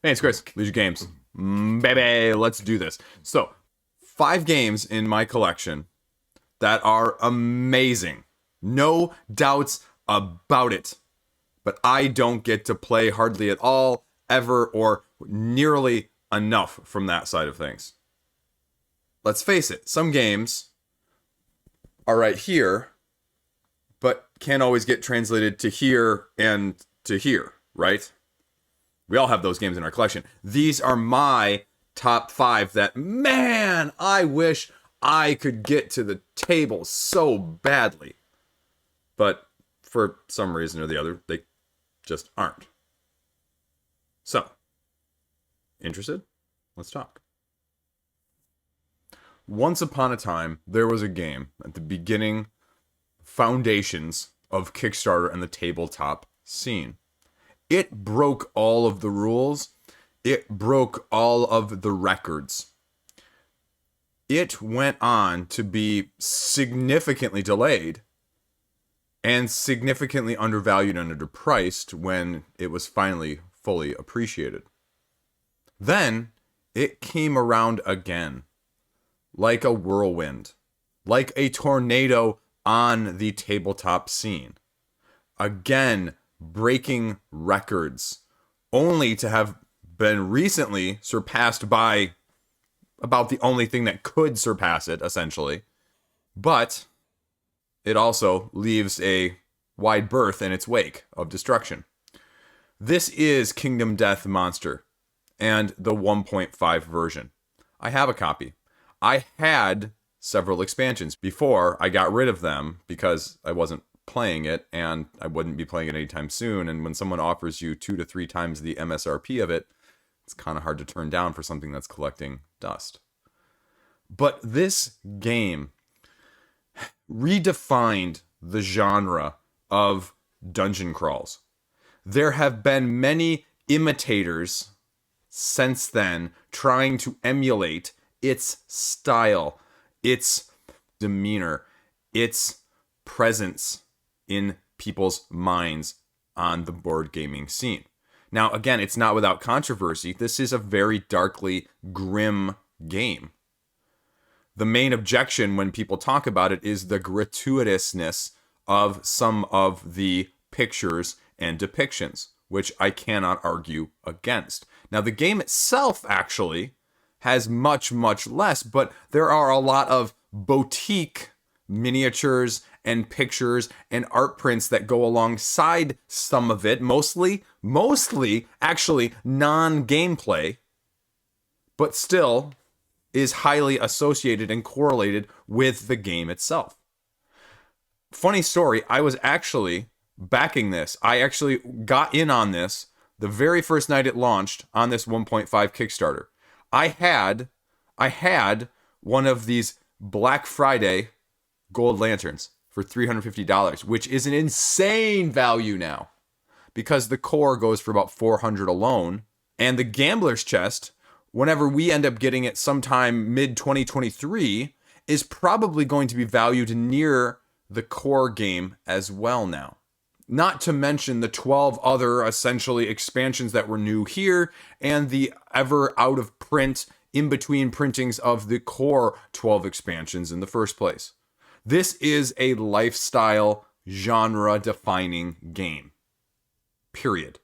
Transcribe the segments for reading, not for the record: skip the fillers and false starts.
Hey, it's Chris. Liege Games. Baby, let's do this. So, 5 games in my collection that are amazing. No doubts about it. But I don't get to play hardly at all, ever, or nearly enough from that side of things. Let's face it, some games are right here, but can't always get translated to here and to here, right? We all have those games in our collection. These are my top 5 that, man, I wish I could get to the table so badly. But for some reason or the other, they just aren't. So, interested? Let's talk. Once upon a time, there was a game at the beginning, foundations of Kickstarter and the tabletop scene. It broke all of the rules. It broke all of the records. It went on to be significantly delayed and significantly undervalued and underpriced when it was finally fully appreciated. Then it came around again, like a whirlwind, like a tornado on the tabletop scene. Again, breaking records, only to have been recently surpassed by about the only thing that could surpass it, essentially. But it also leaves a wide berth in its wake of destruction. This is Kingdom Death Monster and the 1.5 version. I have a copy. I had several expansions before I got rid of them because I wasn't playing it and I wouldn't be playing it anytime soon. And when someone offers you 2 to 3 times the MSRP of it, it's kind of hard to turn down for something that's collecting dust. But this game redefined the genre of dungeon crawls. There have been many imitators since then trying to emulate its style, its demeanor, its presence in people's minds on the board gaming scene. Now, again, it's not without controversy. This is a very darkly grim game. The main objection when people talk about it is the gratuitousness of some of the pictures and depictions, which I cannot argue against. Now, the game itself actually has much, much less, but there are a lot of boutique miniatures and pictures and art prints that go alongside some of it, mostly actually non-gameplay, but still is highly associated and correlated with the game itself. Funny story, I was actually backing this. I actually got in on this the very first night it launched on this 1.5 Kickstarter. I had one of these Black Friday gold lanterns for $350, which is an insane value now because the core goes for about $400 alone. And the gambler's chest, whenever we end up getting it sometime mid-2023, is probably going to be valued near the core game as well now. Not to mention the 12 other essentially expansions that were new here and the ever out of print in-between printings of the core 12 expansions in the first place. This is a lifestyle genre-defining game. Period.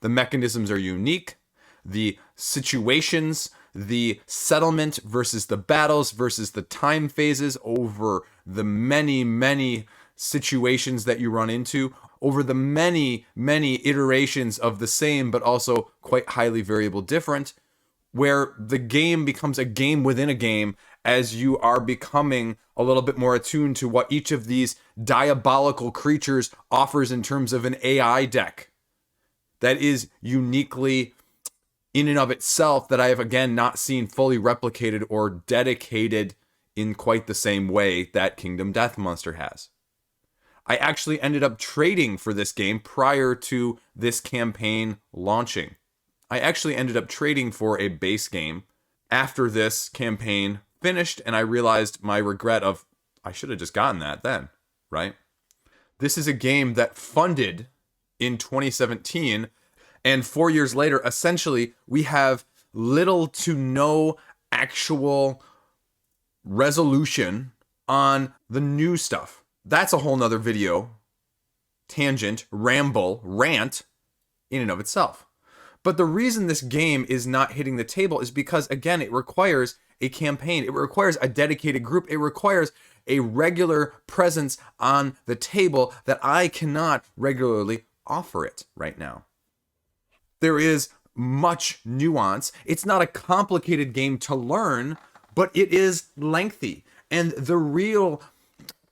The mechanisms are unique. The situations, the settlement versus the battles versus the time phases over the many, many situations that you run into, over the many, many iterations of the same but also quite highly variable different, where the game becomes a game within a game as you are becoming a little bit more attuned to what each of these diabolical creatures offers in terms of an AI deck that is uniquely in and of itself that I have, again, not seen fully replicated or dedicated in quite the same way that Kingdom Death Monster has. I actually ended up trading for this game prior to this campaign launching. I actually ended up trading for a base game after this campaign finished, and I realized my regret of, I should have just gotten that then, right? This is a game that funded in 2017 And 4 years later, essentially, we have little to no actual resolution on the new stuff. That's a whole nother video, tangent, ramble, rant in and of itself. But the reason this game is not hitting the table is because, again, it requires a campaign. It requires a dedicated group. It requires a regular presence on the table that I cannot regularly offer it right now. There is much nuance. It's not a complicated game to learn, but it is lengthy. And the real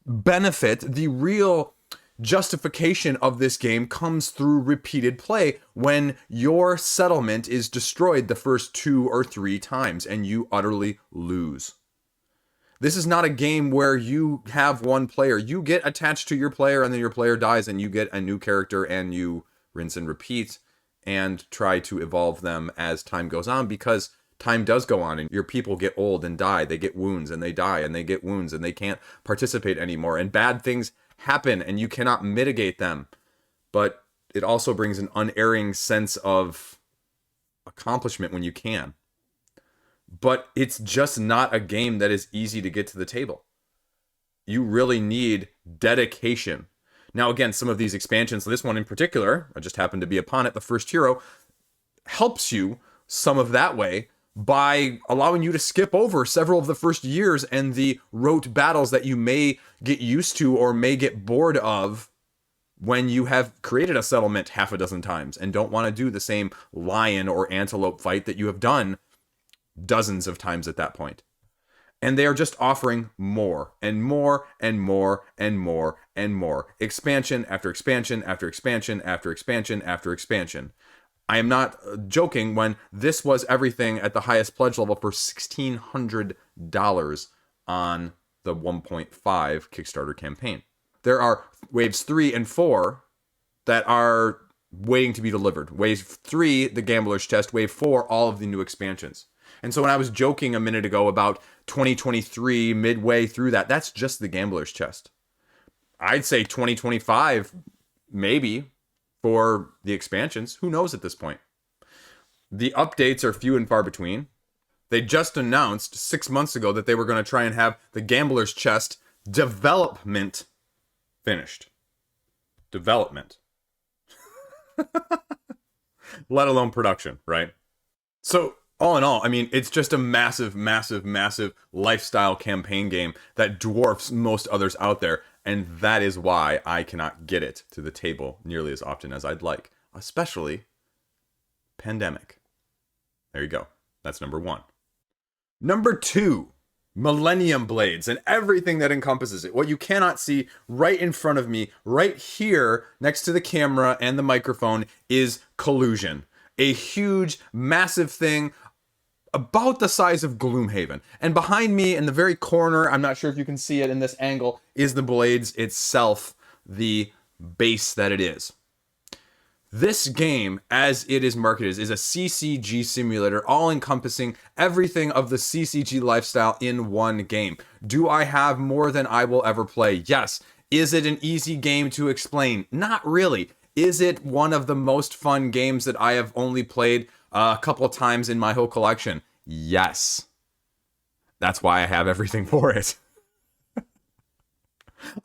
benefit, the real justification of this game comes through repeated play when your settlement is destroyed the first 2 or 3 times and you utterly lose. This is not a game where you have one player. You get attached to your player and then your player dies and you get a new character and you rinse and repeat and try to evolve them as time goes on, because time does go on and your people get old and die. They get wounds and they die and they get wounds and they can't participate anymore. And bad things happen and you cannot mitigate them. But it also brings an unerring sense of accomplishment when you can. But it's just not a game that is easy to get to the table. You really need dedication. Now, again, some of these expansions, this one in particular, I just happened to be upon it, the first hero, helps you some of that way by allowing you to skip over several of the first years and the rote battles that you may get used to or may get bored of when you have created a settlement half a dozen times and don't want to do the same lion or antelope fight that you have done dozens of times at that point. And they are just offering more and more and more and more and more. Expansion after expansion after expansion after expansion after expansion. I am not joking when this was everything at the highest pledge level for $1,600 on the 1.5 Kickstarter campaign. There are waves 3 and 4 that are waiting to be delivered. Wave 3, the Gambler's Chest. Wave 4, all of the new expansions. And so when I was joking a minute ago about 2023 midway through that, that's just the Gambler's Chest. I'd say 2025, maybe, for the expansions. Who knows at this point? The updates are few and far between. They just announced 6 months ago that they were going to try and have the Gambler's Chest development finished. Development. Let alone production, right? So, all in all, I mean, it's just a massive, massive, massive lifestyle campaign game that dwarfs most others out there. And that is why I cannot get it to the table nearly as often as I'd like, especially Pandemic. There you go. That's number 1. Number 2, Millennium Blades and everything that encompasses it. What you cannot see right in front of me, right here next to the camera and the microphone, is Collusion. A huge, massive thing about the size of Gloomhaven. And behind me in the very corner, I'm not sure if you can see it in this angle, is the Blades itself, the base that it is. This game, as it is marketed, is a CCG simulator, all-encompassing everything of the CCG lifestyle in one game. Do I have more than I will ever play? Yes. Is it an easy game to explain? Not really. Is it one of the most fun games that I have only played a couple of times in my whole collection? Yes. That's why I have everything for it.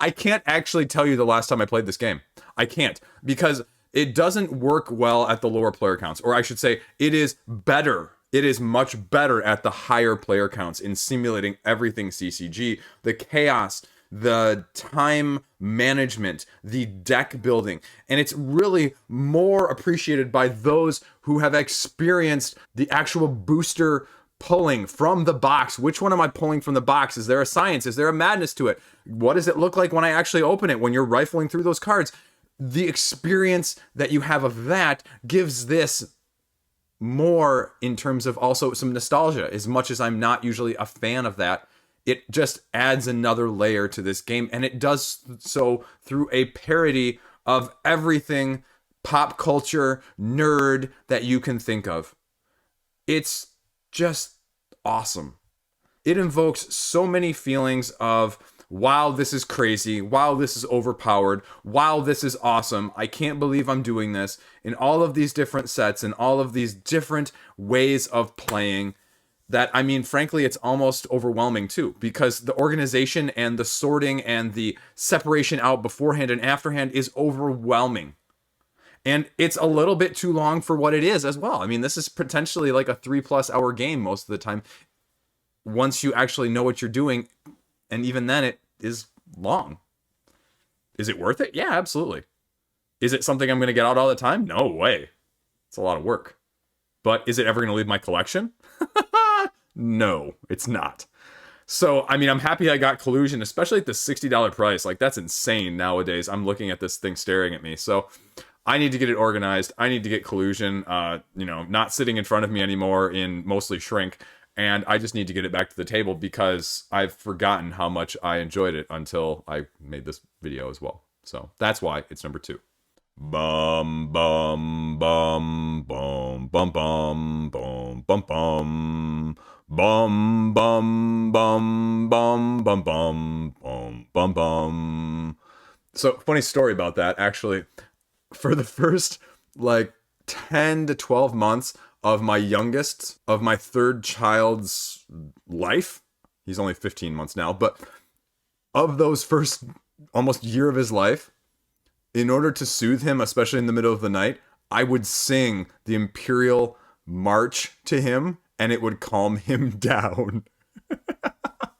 I can't actually tell you the last time I played this game. I can't, because it doesn't work well at the lower player counts. Or I should say, it is better. It is much better at the higher player counts in simulating everything CCG. The chaos, the time management, the deck building. And it's really more appreciated by those who have experienced the actual booster pulling from the box. Which one am I pulling from the box? Is there a science? Is there a madness to it? What does it look like when I actually open it, when you're rifling through those cards? The experience that you have of that gives this more in terms of also some nostalgia. As much as I'm not usually a fan of that, it just adds another layer to this game, and it does so through a parody of everything pop culture, nerd that you can think of. It's just awesome. It invokes so many feelings of wow, this is crazy, wow, this is overpowered, wow, this is awesome, I can't believe I'm doing this, in all of these different sets and all of these different ways of playing, that, I mean, frankly, it's almost overwhelming too, because the organization and the sorting and the separation out beforehand and afterhand is overwhelming. And it's a little bit too long for what it is as well. I mean, this is potentially like a 3+ hour game most of the time, once you actually know what you're doing. And even then, it is long. Is it worth it? Yeah, absolutely. Is it something I'm going to get out all the time? No way. It's a lot of work. But is it ever going to leave my collection? No, it's not. So, I mean, I'm happy I got Collusion, especially at the $60 price. Like, that's insane nowadays. I'm looking at this thing staring at me. So, I need to get it organized. I need to get Collusion, not sitting in front of me anymore in mostly shrink. And I just need to get it back to the table because I've forgotten how much I enjoyed it until I made this video as well. So, that's why it's number 2. Bum bum bum bum bum bum bum bum bum bum bum bum bum bum bum bum bum bum. So, funny story about that, actually. For the first like 10 to 12 months of my third child's life, he's only 15 months now, but of those first almost year of his life, in order to soothe him, especially in the middle of the night, I would sing the Imperial March to him, and it would calm him down.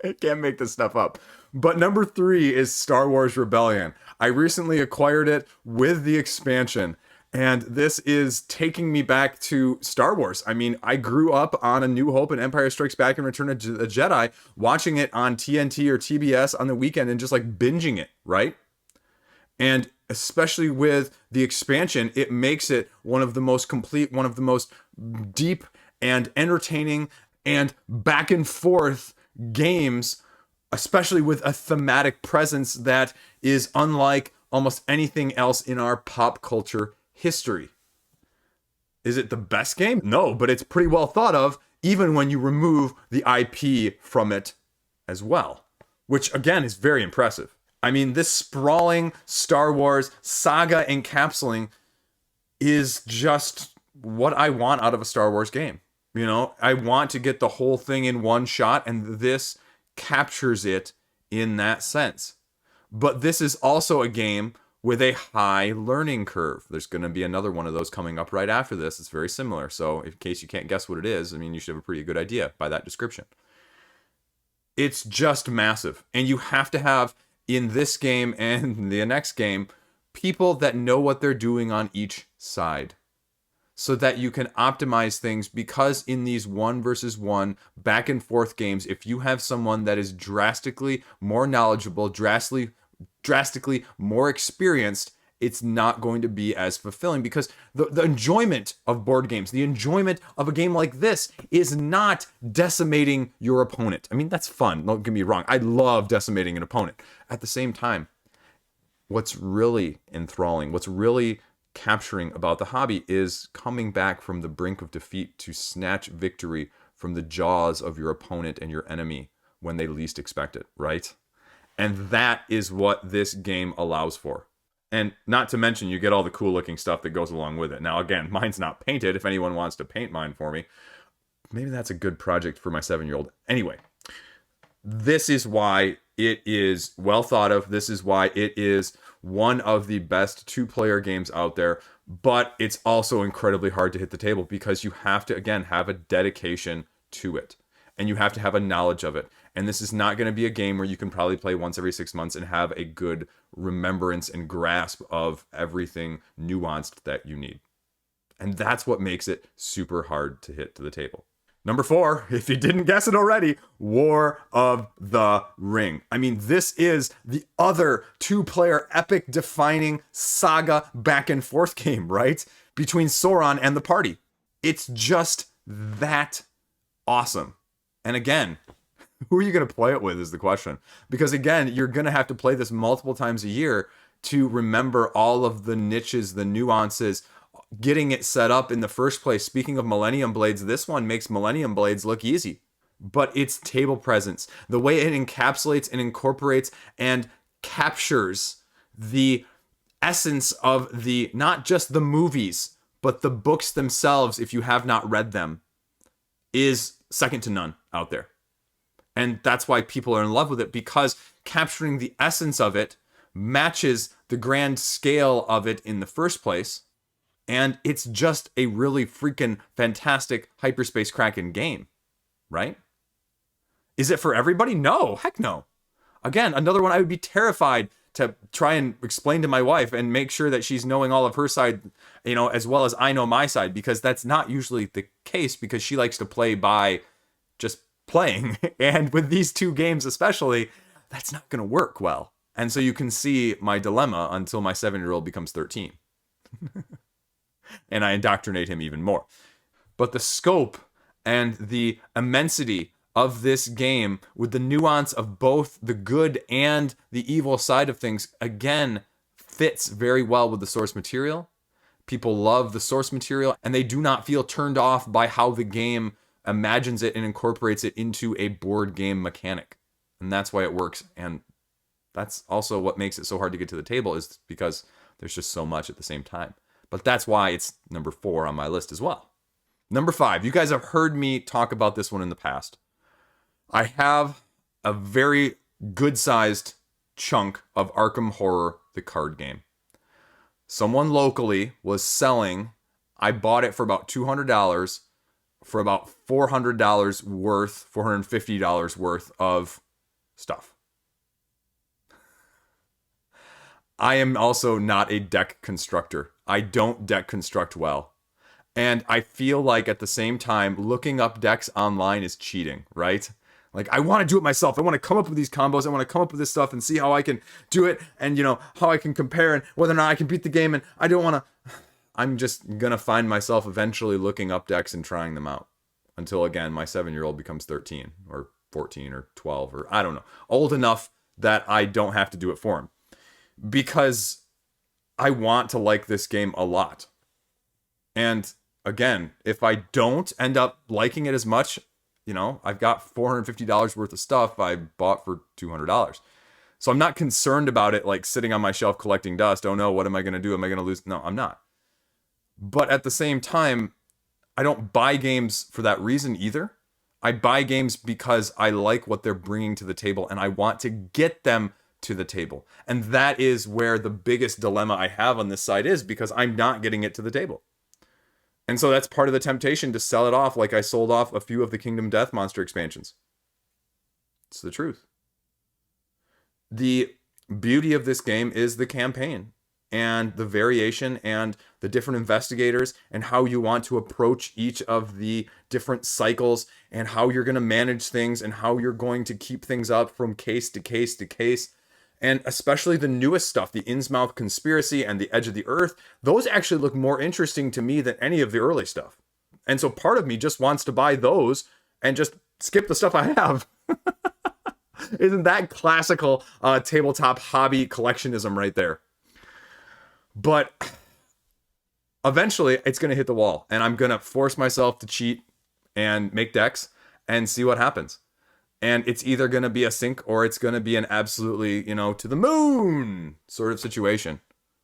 I can't make this stuff up. But number 3 is Star Wars Rebellion. I recently acquired it with the expansion, and this is taking me back to Star Wars. I mean, I grew up on A New Hope and Empire Strikes Back and Return of the Jedi, watching it on TNT or TBS on the weekend and just like binging it, right? And especially with the expansion, it makes it one of the most complete, one of the most deep and entertaining and back and forth games, especially with a thematic presence that is unlike almost anything else in our pop culture history. Is it the best game? No, but it's pretty well thought of, even when you remove the IP from it as well, which again is very impressive. I mean, this sprawling Star Wars saga encapsulating is just what I want out of a Star Wars game. You know, I want to get the whole thing in one shot, and this captures it in that sense. But this is also a game with a high learning curve. There's going to be another one of those coming up right after this. It's very similar. So in case you can't guess what it is, I mean, you should have a pretty good idea by that description. It's just massive. And you have to have, in this game and the next game, people that know what they're doing on each side, so that you can optimize things, because in these 1v1 back and forth games, if you have someone that is drastically more knowledgeable, drastically more experienced, it's not going to be as fulfilling, because the enjoyment of board games, the enjoyment of a game like this is not decimating your opponent. I mean, that's fun, don't get me wrong. I love decimating an opponent. At the same time, what's really enthralling, what's really capturing about the hobby is coming back from the brink of defeat to snatch victory from the jaws of your opponent and your enemy when they least expect it, right? And that is what this game allows for. And not to mention, you get all the cool looking stuff that goes along with it. Now, again, mine's not painted. If anyone wants to paint mine for me, maybe that's a good project for my 7-year-old. Anyway, this is why it is well thought of. This is why it is one of the best 2-player games out there. But it's also incredibly hard to hit the table, because you have to, again, have a dedication to it. And you have to have a knowledge of it. And this is not going to be a game where you can probably play once every 6 months and have a good remembrance and grasp of everything nuanced that you need. And that's what makes it super hard to hit to the table. Number 4, if you didn't guess it already, War of the Ring. I mean, this is the other 2-player epic defining saga back and forth game, right? Between Sauron and the party. It's just that awesome. And again, who are you going to play it with is the question. Because again, you're going to have to play this multiple times a year to remember all of the niches, the nuances, getting it set up in the first place. Speaking of Millennium Blades, this one makes Millennium Blades look easy. but it's table presence. The way it encapsulates and incorporates and captures the essence of the, not just the movies, but the books themselves, if you have not read them, is second to none out there. And that's why people are in love with it, because capturing the essence of it matches the grand scale of it in the first place. And it's just a really freaking fantastic Hyperspace Kraken game, right? Is it for everybody? No, heck no. Again, another one I would be terrified to try and explain to my wife and make sure that she's knowing all of her side, as well as I know my side, because that's not usually the case, because she likes to play by just playing. And with these two games especially, that's not going to work well. And so you can see my dilemma until my 7-year-old becomes 13. And I indoctrinate him even more. But the scope and the immensity of this game, with the nuance of both the good and the evil side of things, again, fits very well with the source material. People love the source material, and they do not feel turned off by how the game imagines it and incorporates it into a board game mechanic. And that's why it works. And that's also what makes it so hard to get to the table, is because there's just so much at the same time. But that's why it's number 4 on my list as well. Number 5, you guys have heard me talk about this one in the past. I have a very good-sized chunk of Arkham Horror, the card game. Someone locally was selling, I bought it for about $200, for about $400 worth, $450 worth of stuff. I am also not a deck constructor. I don't deck construct well. And I feel like at the same time, looking up decks online is cheating, right? Like, I want to do it myself. I want to come up with these combos. I want to come up with this stuff and see how I can do it, and, how I can compare and whether or not I can beat the game. And I don't want to... I'm just going to find myself eventually looking up decks and trying them out. Until, again, my 7-year-old becomes 13 or 14 or 12 or I don't know. Old enough that I don't have to do it for him. Because I want to like this game a lot. And again, if I don't end up liking it as much, I've got $450 worth of stuff I bought for $200. So I'm not concerned about it like sitting on my shelf collecting dust. Oh no, what am I going to do? Am I going to lose? No, I'm not. But at the same time, I don't buy games for that reason either. I buy games because I like what they're bringing to the table and I want to get them to the table. And that is where the biggest dilemma I have on this side is, because I'm not getting it to the table. And so that's part of the temptation to sell it off like I sold off a few of the Kingdom Death Monster expansions. It's the truth. The beauty of this game is the campaign and the variation and the different investigators and how you want to approach each of the different cycles and how you're going to manage things and how you're going to keep things up from case to case to case. And especially the newest stuff, the Innsmouth Conspiracy and the Edge of the Earth, those actually look more interesting to me than any of the early stuff. And so part of me just wants to buy those and just skip the stuff I have. Isn't that classical tabletop hobby collectionism right there? But eventually it's going to hit the wall and I'm going to force myself to cheat and make decks and see what happens. And it's either going to be a sink or it's going to be an absolutely, to the moon sort of situation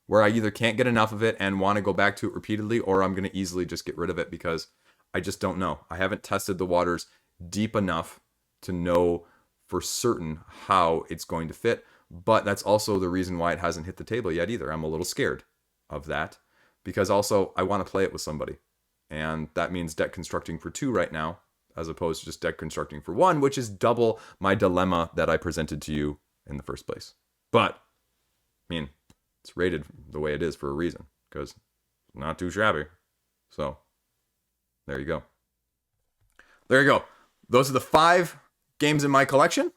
where I either can't get enough of it and want to go back to it repeatedly, or I'm going to easily just get rid of it because I just don't know. I haven't tested the waters deep enough to know for certain how it's going to fit. But that's also the reason why it hasn't hit the table yet either. I'm a little scared of that because also I want to play it with somebody. And that means deck constructing for 2 right now, as opposed to just deck constructing for 1, which is double my dilemma that I presented to you in the first place. But, it's rated the way it is for a reason, because it's not too shabby. So, there you go. There you go. Those are the 5 games in my collection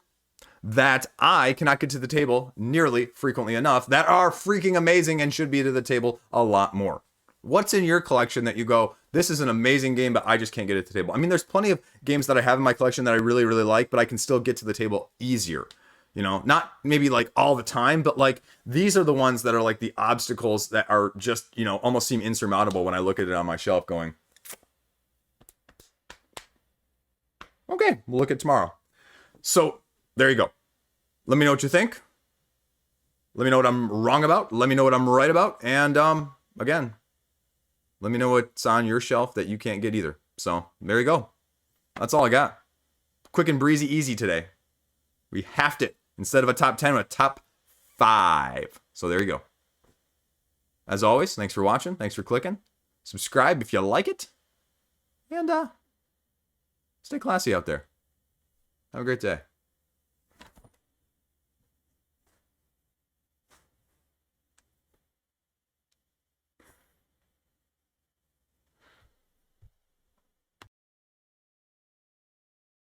that I cannot get to the table nearly frequently enough, that are freaking amazing and should be to the table a lot more. What's in your collection that you go, this is an amazing game, but I just can't get it to the table? There's plenty of games that I have in my collection that I really, really like, but I can still get to the table easier. Not maybe like all the time, but like these are the ones that are like the obstacles that are just, almost seem insurmountable when I look at it on my shelf going, Okay, we'll look at tomorrow. So there you go. Let me know what you think. Let me know what I'm wrong about. Let me know what I'm right about. And again, let me know what's on your shelf that you can't get either. So there you go. That's all I got. Quick and breezy, easy today. We halved it. Instead of a top 10, a top 5. So there you go. As always, thanks for watching. Thanks for clicking. Subscribe if you like it. And stay classy out there. Have a great day.